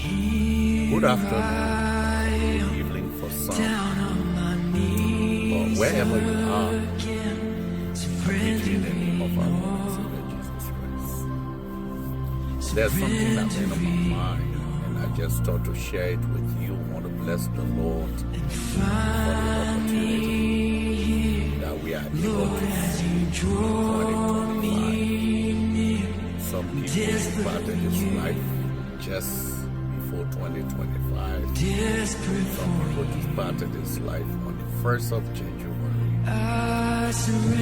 Good afternoon, good evening for some, or wherever you are. I greet you in the name of our Lord and Savior Jesus Christ. There's something that's been on my mind, and I just thought to share it with you. I want to bless the Lord for the opportunity that we are able to see 2025. Some people started this life just before 2025. Some people started this life on the 1st of January.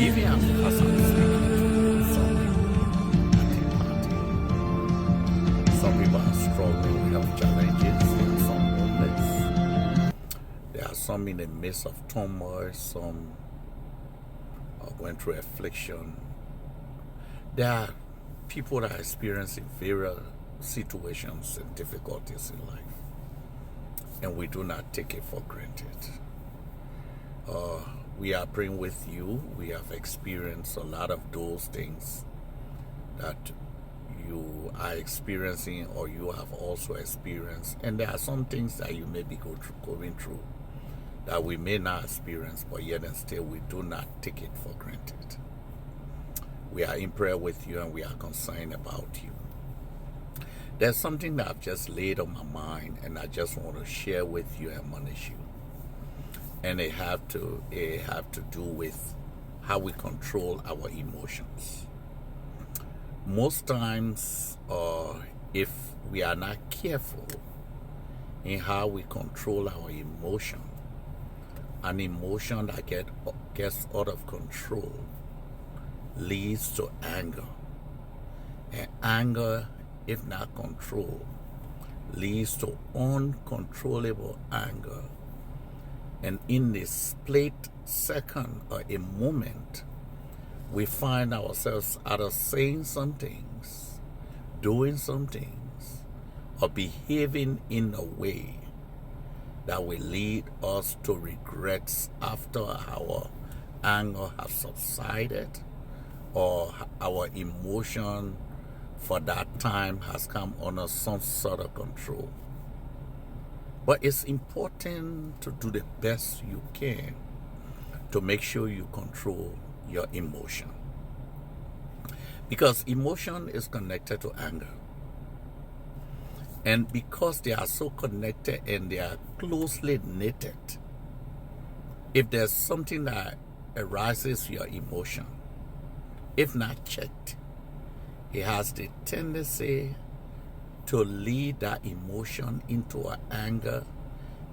Even as I'm speaking, some people party. Some people are struggling with health challenges, and some homeless. There are some in the midst of turmoil, some are going through affliction. There are people that are experiencing various situations and difficulties in life, and we do not take it for granted. We are praying with you. We have experienced a lot of those things that you are experiencing or you have also experienced, and there are some things that you may be going through that we may not experience, but yet and still we do not take it for granted. We are in prayer with you and we are concerned about you. There's something that I've just laid on my mind, and I just want to share with you and admonish you. And it have to do with how we control our emotions. Most times, if we are not careful in how we control our emotion, an emotion that gets out of control leads to anger. And anger, if not controlled, leads to uncontrollable anger. And in this split second or a moment, we find ourselves either saying some things, doing some things, or behaving in a way that will lead us to regrets after our anger has subsided or our emotion for that time has come under some sort of control. But it's important to do the best you can to make sure you control your emotion. Because emotion is connected to anger. And because they are so connected and they are closely knitted, if there's something that arises your emotion, if not checked, it has the tendency to lead that emotion into an anger,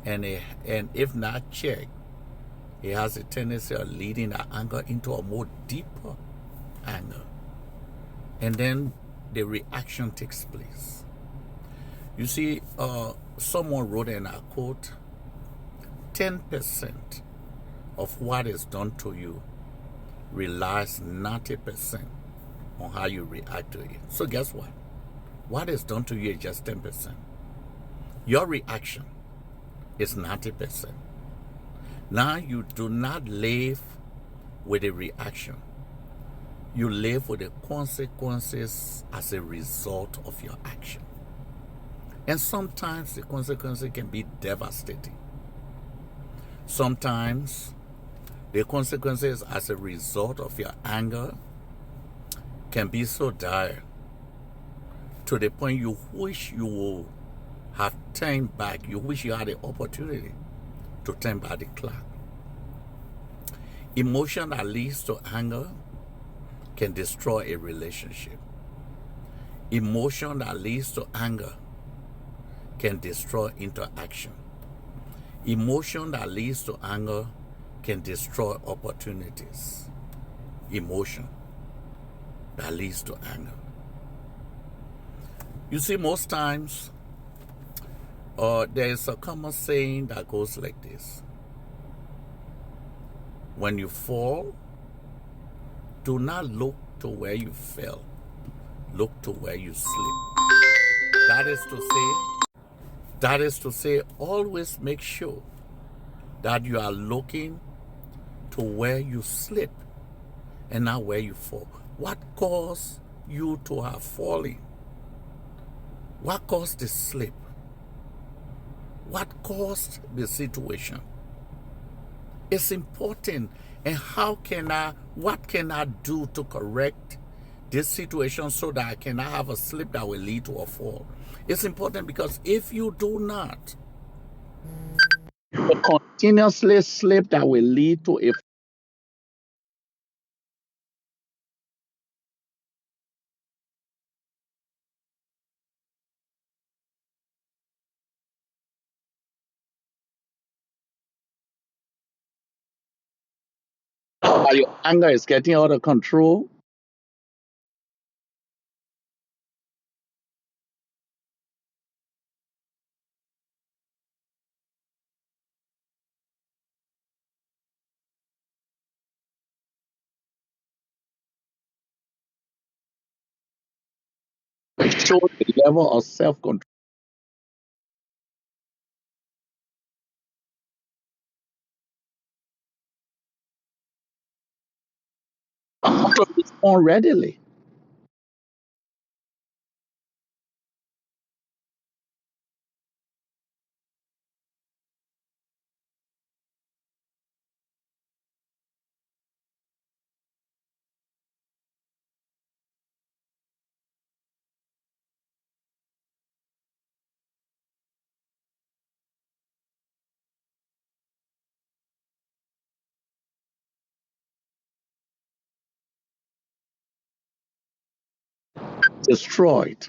and if not checked, it has a tendency of leading that anger into a more deeper anger. And then the reaction takes place. You see, someone wrote in a quote, 10% of what is done to you relies 90% on how you react to it. So guess what? What is done to you is just 10%. Your reaction is 90%. Now you do not live with a reaction. You live with the consequences as a result of your action. And sometimes the consequences can be devastating. Sometimes the consequences as a result of your anger can be so dire to the point you wish you would have turned back. You wish you had the opportunity to turn back the clock. Emotion that leads to anger can destroy a relationship. Emotion that leads to anger can destroy interaction. Emotion that leads to anger can destroy opportunities. Emotion that leads to anger. You see, most times, there is a common saying that goes like this. When you fall, do not look to where you fell. Look to where you slip. That is to say, always make sure that you are looking to where you slip and not where you fall. What caused you to have fallen? What caused the slip? what caused the situation. It's important. And what can I do to correct this situation so that I cannot have a slip that will lead to a fall? It's important because if you do not, continuously slip that will lead to a your anger is getting out of control. Show the level of self-control. To respond readily. Destroyed.